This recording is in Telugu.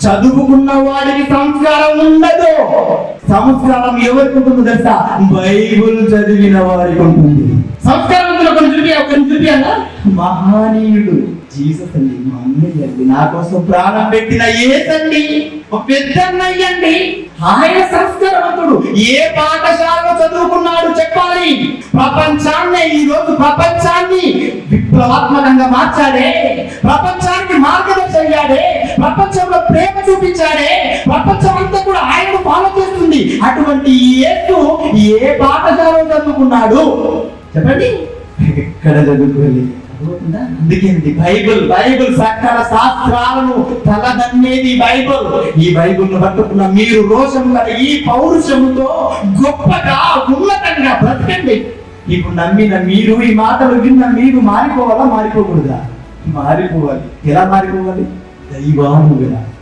చదువుకున్న వాడికి సంస్కారం ఉండదు. సంస్కారం ఎవరికి ఉంటుందో తెలుసా? బైబుల్ చదివిన వారికి ఉంటుంది. సంస్కారవంతులు ఒకరిని చూపియాలా? మహనీయుడు జీసస్ అండి, మా అన్నయ్య అండి, నా కోసం ప్రాణం పెట్టిన యేసండి, ఒక పెద్దన్నయ్యండి. ఆయన సంస్కారవంతుడు. ఏ పాఠశాలలో చదువుకున్నాడు చెప్పాలి? ప్రపంచాన్ని, ఈ రోజు ప్రపంచాన్ని విప్లవాత్మకంగా మార్చాడే, ప్రపంచానికి మార్గదర్శనం అయ్యాడే, ప్రపంచంలో ప్రేమ చూపించాడే, ప్రపంచం అంతా కూడా ఆయనను ఫాలో చేస్తుంది. అటువంటి యేసు ఏ పాఠశాలలో చదువుకున్నాడు చెప్పండి? ఎక్కడ చదువుకోలేదు. అందుకేంటి బైబుల్ సకల శాస్త్రాలను తలదన్నేది బైబుల్. ఈ బైబుల్ను పట్టుకున్న మీరు రోషము గల ఈ పౌరుషముతో గొప్పగా ఉన్నతంగా బ్రతకండి. ఇప్పుడు నమ్మిన మీరు, ఈ మాటలు విన్న మీరు మారిపోవాలా? మారిపోకూడదా? మారిపోవాలి. ఎలా మారిపోవాలి? దైవానుగా.